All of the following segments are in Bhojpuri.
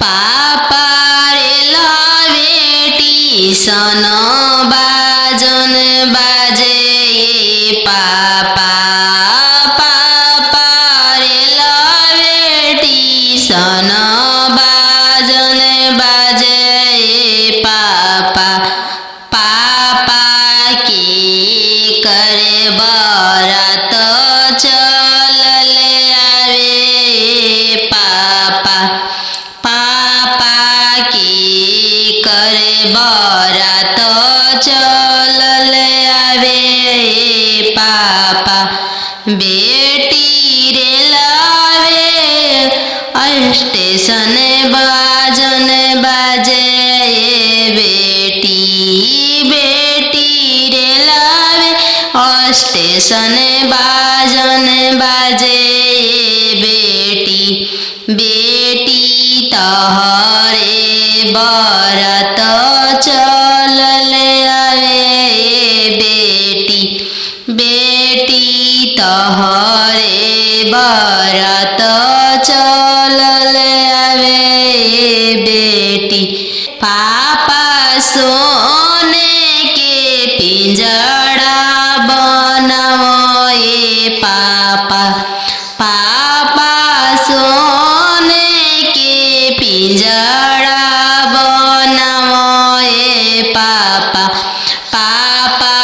पापा रे लवेटी सन बाजन बाजे पापा पापा रे लवेटी सन बाजन बाजे पापा पापा की करे बरात चलल आवे पापा पापा की करे बरात चलल आवे पापा बेटी रे लावे स्टेशन बाजन बाजे बेटी बेटी रे लावे स्टेशन बाजन बाजे बेटी बेटी तोहरे बरात चलल आवे बेटी बेटी तोहरे बरात चलल आवे बेटी पापा सोने के पिंजड़ा बनाओ पापा पापा सोने के पिंजड़ा बनाओ पापा पापा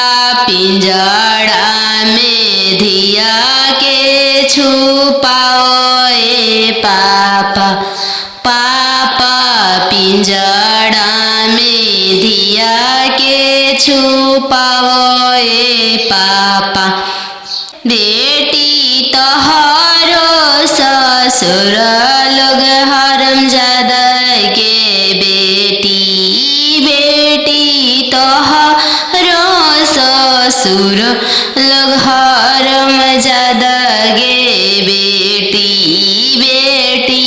पिंजड़ा में धिया के छुपाओ पापा पापा पिंजड़ा में धिया के छुपाओ पापा बेटी तोहरो ससुर लोग हरामजादा के बेटी बेटी तोहरो ससुर लोग हरामजादा गे बेटी बेटी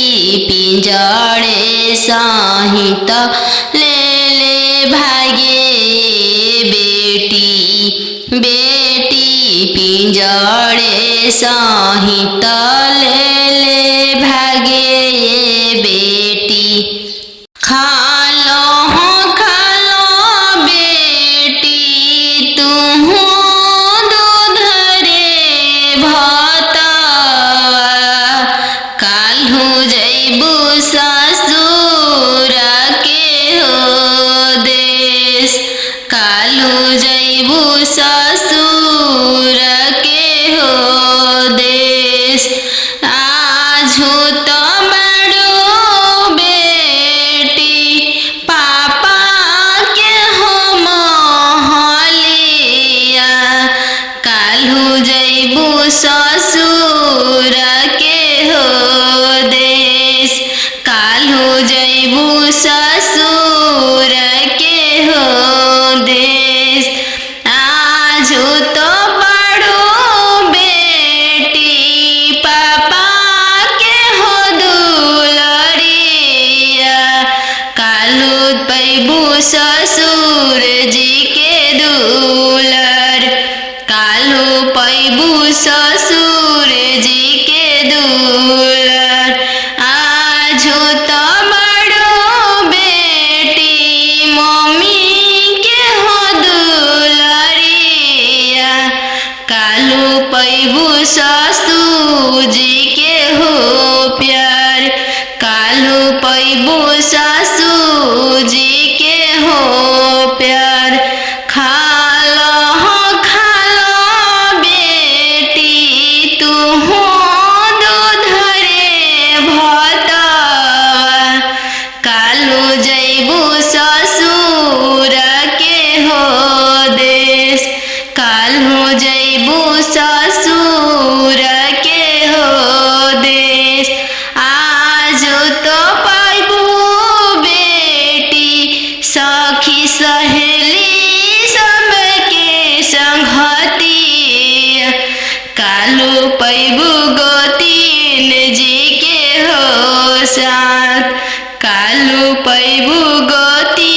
पिंजड़े सहित ले ले भागे बेटी बेटी पिंजड़े सहित ले ले भागे बेटी खालो बेटी तुहू दूध रे भतवा काल्हू जैबू ससुर के हो देश काल्हू जैबू ससुर के हो देश आजू तो बड़ो बेटी पापा के हो महलिया काल्हू जैबू ससुर के हो देश काल्हू जैबू ससुर के हो देश आजू तो बड़ो बेटी पापा के हो दुलरिया काल्हू पैबू ससुर जी के दुलर काल्हू पैबू ससुर जी के दुलर आजू तो बड़ो बेटी मम्मी के हो दुलरिया काल्हू पैबू ससुर जी के हो प्यार काल्हू पैबू ससुर जी के हो प्यार खालो बेटी तुहू दूध रे भतवा काल्हू जैबू ससुर के हो देश काल्हू जैबू ससुर के हो देश आजू तो पैबू बेटी सखी सहेली सबके संगति काल्हू पैबू गोतीन जी के हो साथ काल्हू पैबू गोती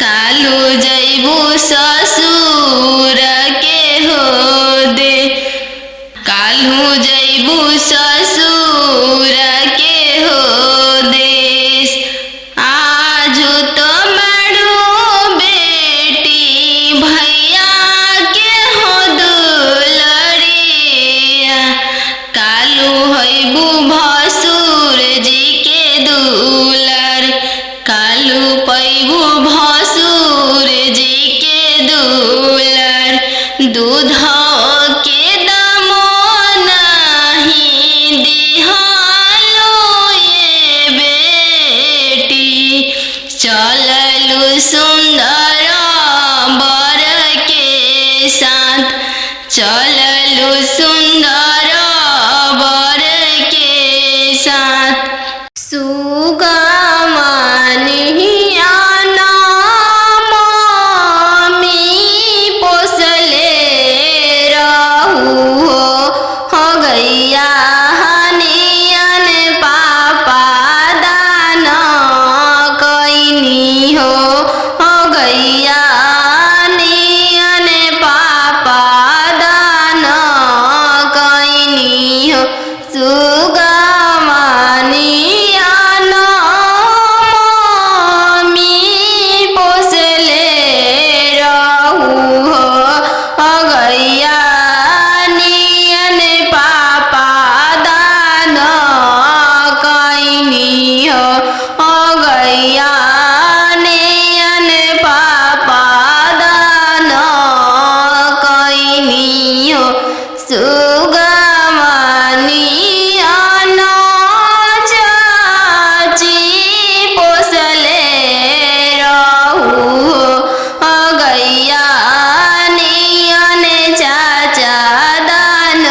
कालू जैबू ससुर के हो दे, कालू जैबू ससुर के हो देश। आजू तो मड़ू बेटी भैया के हो दुलरिया, कालू हैबू भसुर जी के दुलर, कालू पैबू भसुर जी के दुलर। दूध के दामो नहीं दिहालो ये बेटी, चललू सुंदर बर के साथ, चललू सुंदर बर के साथ। सुगमनिया नाम मी पोसले रहू हो गैया हनियन पापा दान कैनी हो गैया नियन पापा दान कैनी हो। सुगमनिया नाम मी पोसले रहू हो गैया नियन पापा दान कैनी हो गैया नियन पापा दान कैनी हो। सुगमनिया चाची पोसले रहू हो गैया नियन चाचा दान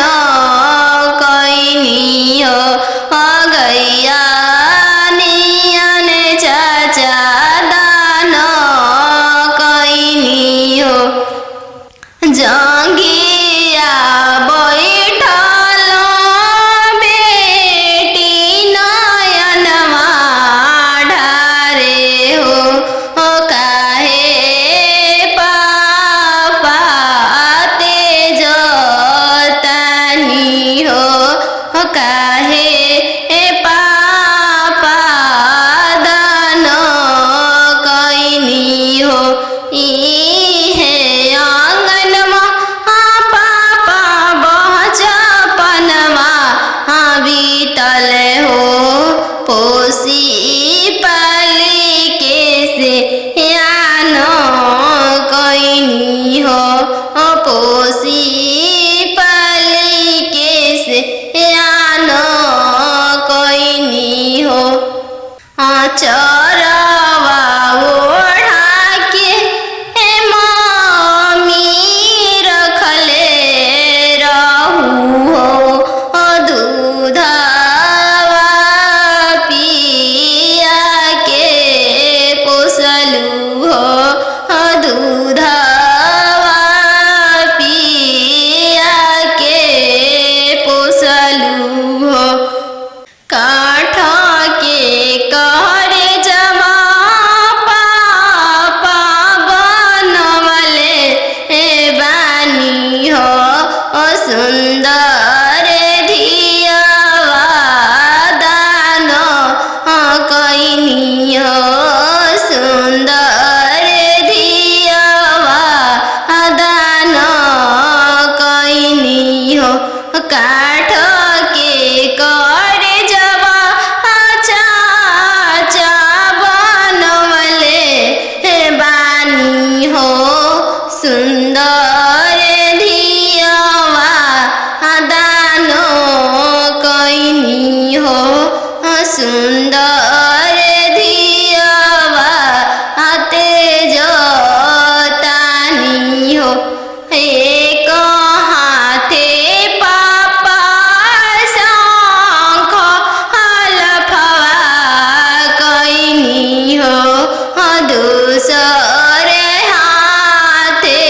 कैनी हो गैया नियन चाचा दान कैनी हो। जंगिया बैठल बेटी नयनमा ढारे हो काहे पापा तेज तानी हो काहे पापा दान कैनी हो। इहे आंगनमा पापा बचपनमा बीतल हो पोसी पाली के से यान कैनी हो पोसी पाली के से यान कैनी हो। चरवा ओढ़ा के मम्मी रखले रहू हो दूधवा पिया के पोसलू हो दूधवा पिया के पोसलू हो। काठ के कहरे जमा पापा बनवले बानी हो सुंदर धियावा दान कैनी हो सुंदर धियावा दान कैनी हो। काठ के करे जवा चाचा बनवले बानी हो सुंदर धियावा दान कैनी हो सुंदर धियावा तेज तानी हो। एक हाथे पापा शंख हलफवा कैनी हो दूसरे हाथे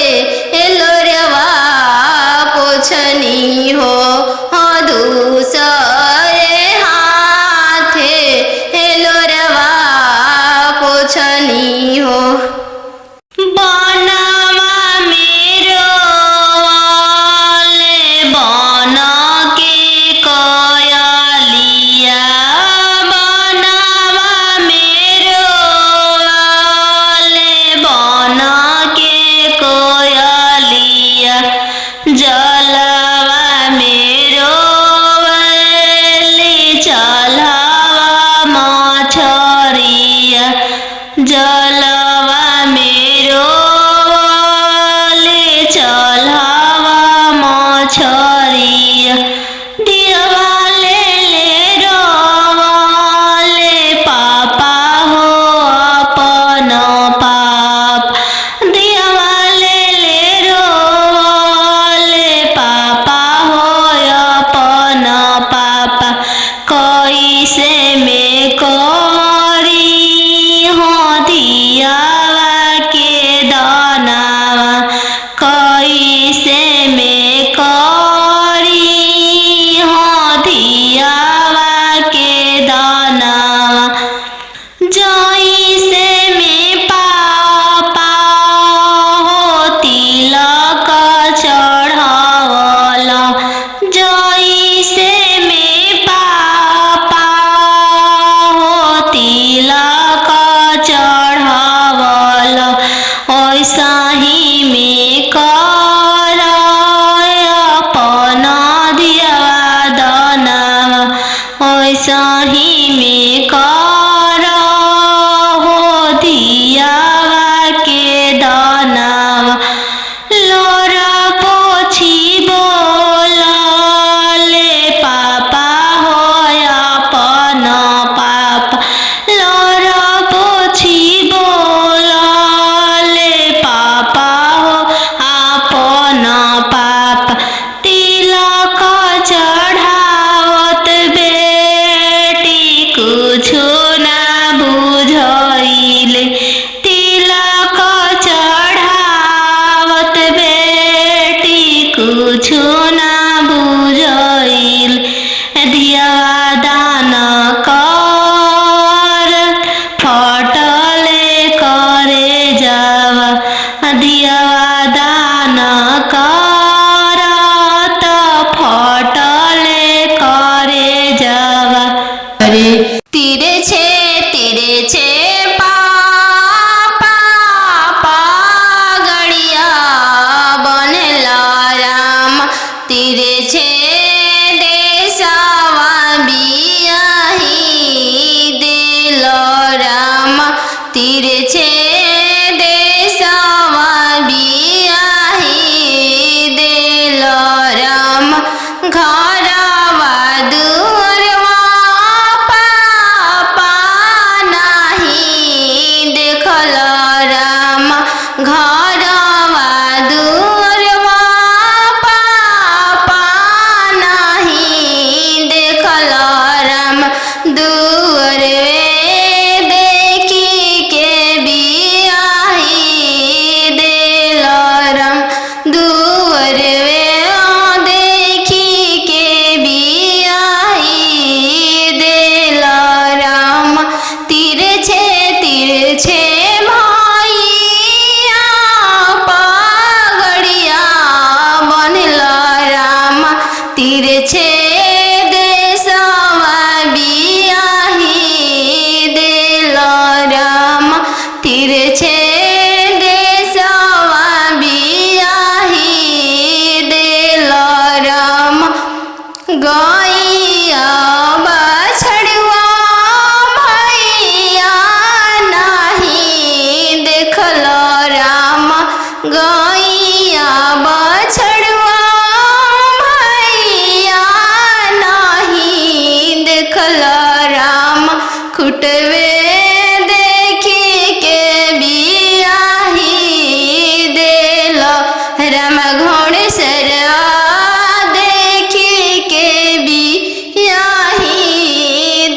छोरिया दियवा ले ले रोवाले पापा हो अपन पाप दियवा ले ले रोवाले पापा हो अपन पापा कैसे में करी हो दियावा के दानावा कैसे में करी हो दियावा के दानावा जैसे में पापा हो तिलक चढ़ावला जैसे में पापा हो तिलक चढ़ावला वैसा ही में कर अपन दियवा दानावा वैसा ही में कर हो दियावा के दानावा लोरा पोछी बोलाले पापा हो अपन पापा लोरा पोछी बोलाले पापा हो अपन पापा तिलक चढ़ावत बेटी कुछो ना बुझाइले तिलक चढ़ावत बेटी कुछो ना बुझाइले दियवा दान कर फटले करे जावा दियवा दान कर त फटले करे जावा तिरछे पापा गड़िया बनला राम तिरछे देशवा बियाही दिल राम तिरछे देशवा बियाही दिल राम घरवा दुअरवा पापा नहीं देखल राम घरवा दुअरवा पापा नहीं देखल राम दुअरवे देखी के बियाही दिल राम दुअरवे देखी के बियाही दिल राम तिरछे भैया पगड़िया बनल राम तिरछे देशवा बियाही दिल राम तिरछे देशवा बियाही दिल राम गैया बछड़ुआ भैया नहीं देखल राम गैया बछड़ुआ भैया नहीं देखल राम खुटवे देखी के बियाही दिल राम घोड़सर देखी के बियाही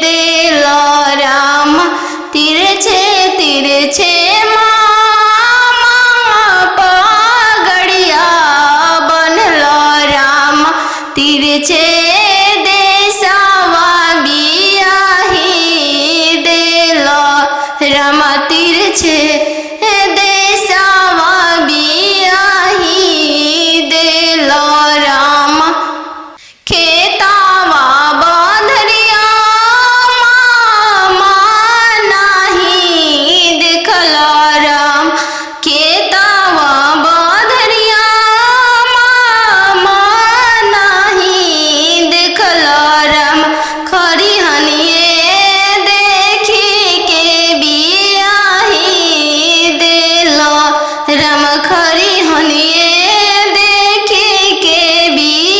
दिल राम तिरछे मामा पगड़िया बनल राम तिरछे देशवा बियाही दिल राम तिरछे देशवा बियाही दिल राम खेतावा बंधरिया मामा नहीं देखल राम खेतावा बंधरिया मामा नहीं देखल राम खरिहनिए देखी के बियाही दिल राम खरिहनिए देखी के बियाही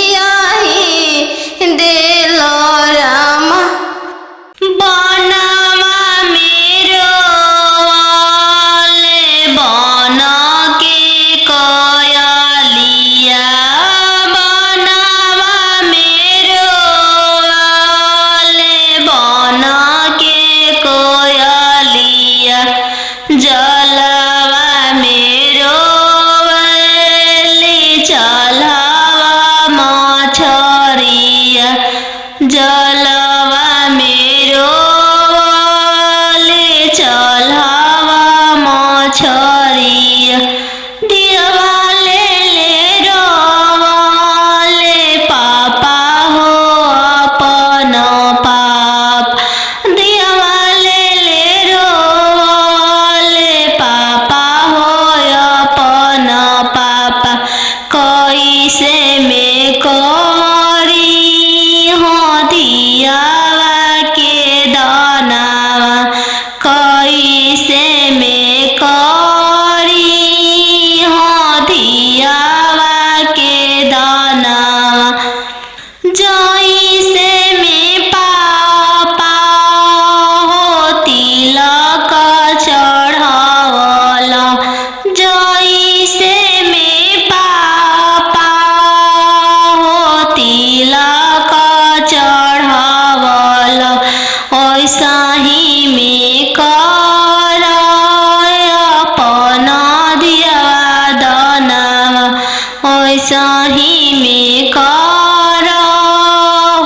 वैसाही में कर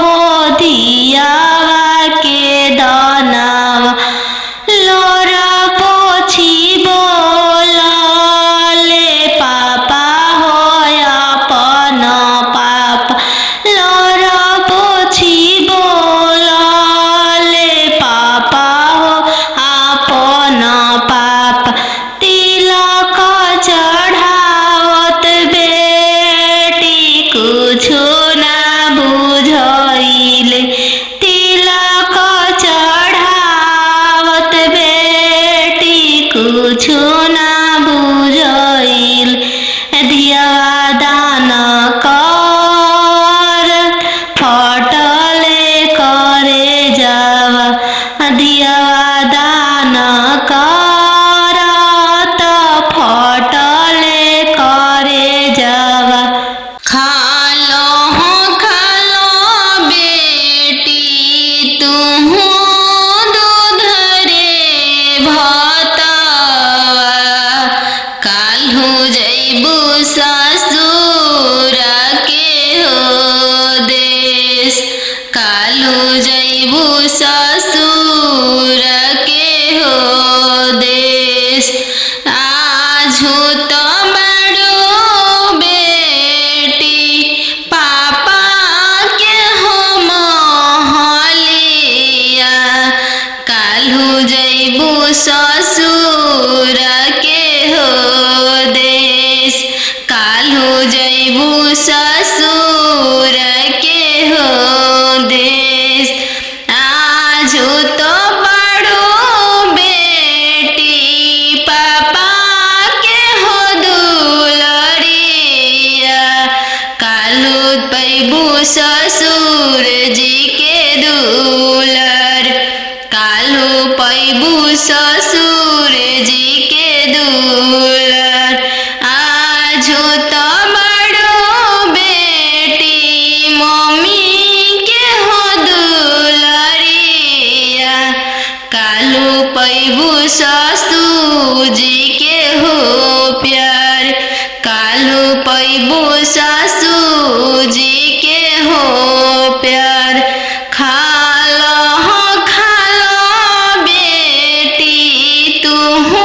हो दियावा के दानावा लोरा पोछी बोलले पापा हो अपन पापा लोरा पोछी बोलले पापा हो अपन पापा तिलक चढ़ावत बेटी कुछो ना बुझाइले तिलक चढ़ावत बेटी कुछो ना बुझाइले धियावा दान कर फटले करे जावा धियावा दान कर त फटले करे जावा खालो बेटी तुहू दूध रे भतवा काल्हू जैबू ससुर के हो देश काल्हू जैबू ससुर के हो देश आजू तो बड़ो बेटी पापा के हो महलिया काल्हू जैबू ससुर के हो देश काल्हू जैबू ससुर के हो देश आजू तो बड़ो बेटी पापा के हो दुलरिया काल्हू पैबू ससुर जी के दुलर काल्हू पैबू ससुर जी के दुलर आजू तो बड़ो बेटी मम्मी के हो दुलरिया काल्हू पैबू ससुर जी के हो प्यार काल्हू पैबू ससुर जी के हो प्यार खालो बेटी तुहू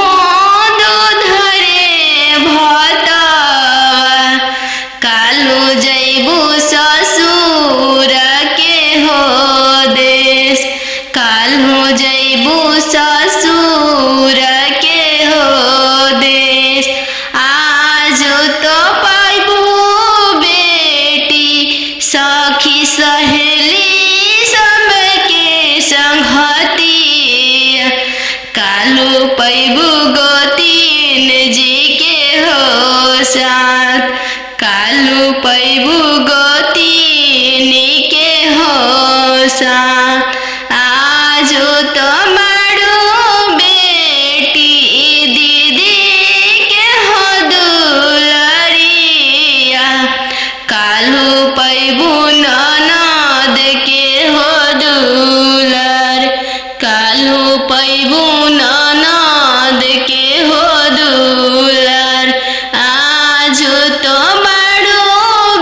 दूध रे भतवा काल्हू जैबू ससुर के हो देश काल्हू जैबू ससुर के हो देश आजू तो पैबू बेटी सखी सहेली सबके संगतिया काल्हू पैबू गोतीन जी के हो साथ काल्हू पैबू गोतीन के हो साथ आजू तो बड़ो बेटी दीदी के हो दुलरिया काल्हू पैबू ननद के हो दुलर काल्हू पैबू ननद के हो दुलर आजू तो बड़ो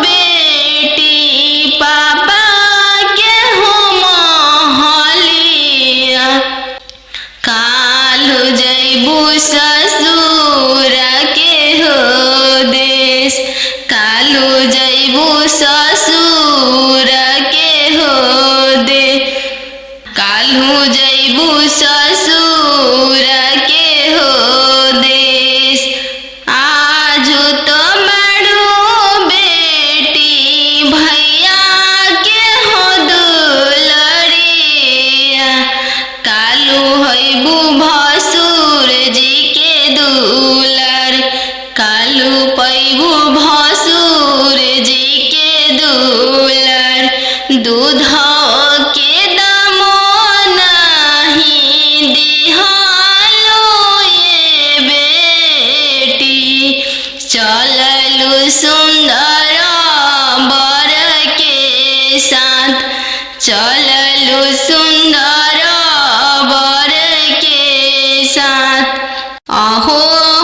बेटी पापा के हो महलिया काल्हू जैबू ससुर के हो देश काल्हू जैबू ससुर के हो दे काल्हू जैबू ससुर के हो देश आजू तो बड़ो बेटी भैया के हो दुलरिया काल्हू हैबू भसुर जी के दुलर काल्हू पैबू भसुर जी के दुलर दूध के दामो नहीं दिहालो ये बेटी चललू सुंदर बर के साथ चललू सुंदर बर के साथ अहो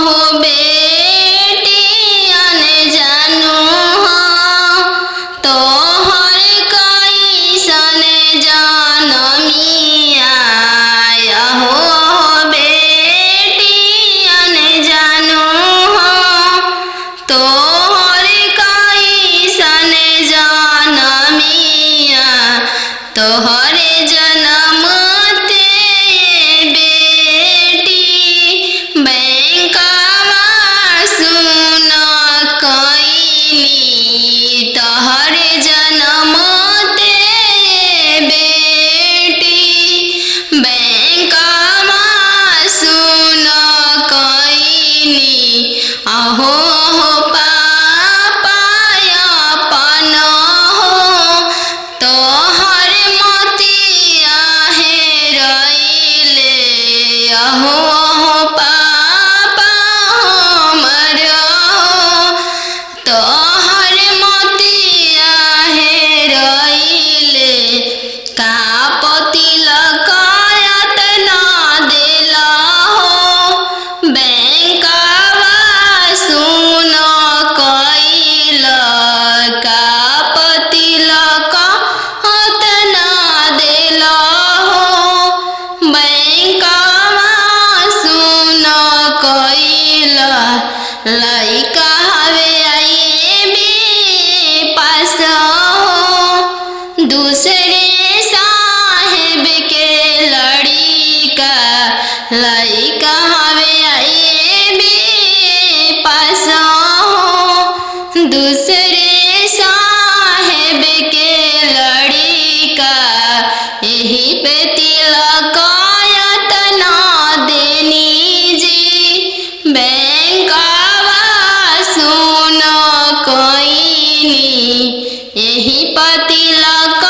हो बेटी अन जानू अहो हो पापा अपन हो तोहर मोतिया हेरैले। अहो हो पापा हमर हो तोहर मोतिया हेरैले। का तिलक एतना देला हो बैंकवा सुन कैल। का तिलक एतना देला हो बैंकवा सुन कैल। लइका हवे आईबी पास हो दूसरे साहेब के लड़िका। लइका हवे आईबी पास हो दूसरे साहेब के लड़िका। यही पे तिलक एतना देनी जी बैंकवा सुन कैनी। यही पे तिलक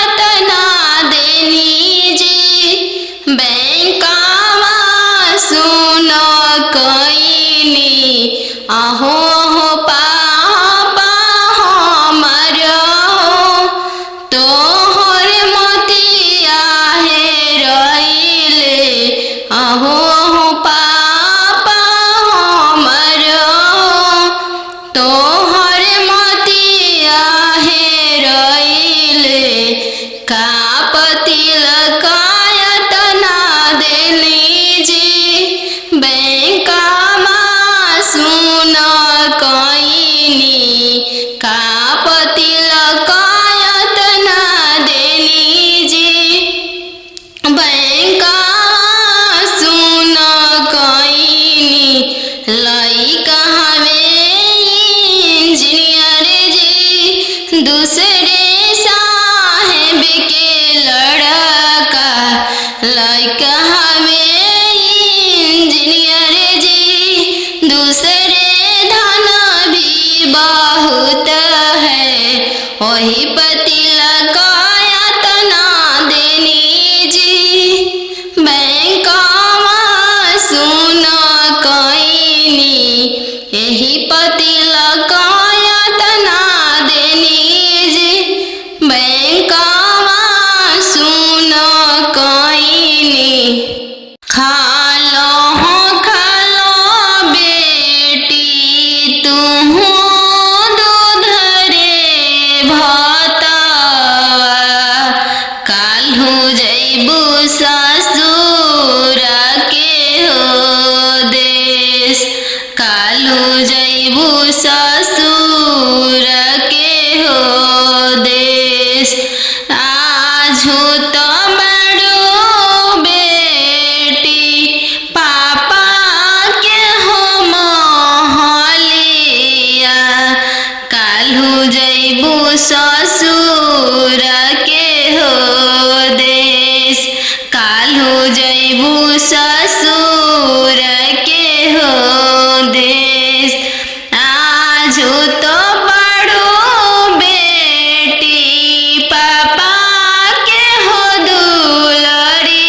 एतना देनी जी बैंकवा सुन कैनी। अहो हो पापा हमर हो तोहर मोतिया हेरैले। अहो हो पापा हमर हो तोहर मोतिया हेरैले। का तिलक एतना देली जी बैंकवा सुन कैनी। का तिलक एतना देली जी बैंकवा सुन कैनी। लइका हवे इंजीनियर जी दूसरे साहेब के लड़का। लइका हवे इंजीनियर जी दूसरे धन भी बहुत है। वही तिलक एतना देनी जी बैंकवा सुन कैनी। यही तिलक एतना देनी जी बैंकवा सुन कैनी। खालो बेटी तुहू दूध रे भातवा। काल्हू जैबू ससुर के हो देश। काल्हू जैबू ससुर के हो देश। आजू तो बड़ो बेटी पापा के हो महलिया। काल्हू जैबू ससुर के हो देश। काल्हू जैबू ससुर के हो देश। आजू तो बड़ो बेटी पापा के हो दुलरिया।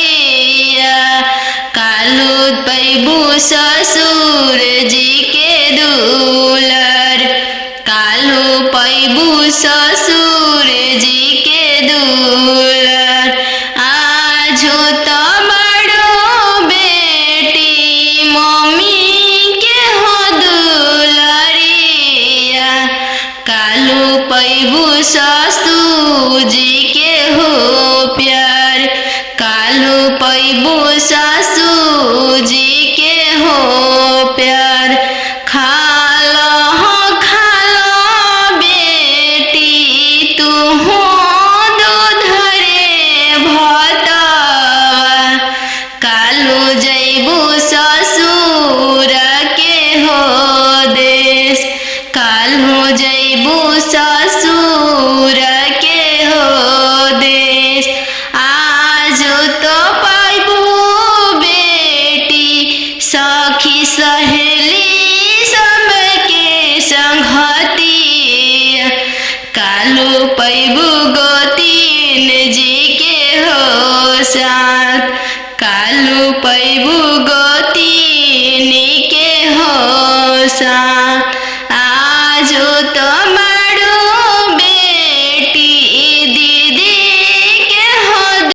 काल्हू पैबू ससुर जी के दुलर। काल्हू पैबू ससुर जी के दुलर। आजू तो बड़ो बेटी मम्मी के हो दुलरिया। काल्हू पैबू ससुर जी के हो प्यार। काल्हू पैबू ससुर जी के हो प्यार। खालो बेटी तुहू दूध रे भातवा। काल्हू जैबू ससुर के हो देश। काल्हू जैबू ससुर के हो देश। आजू तो पैबू बेटी सखी सहेली कालू पैबू गोती निके होसा।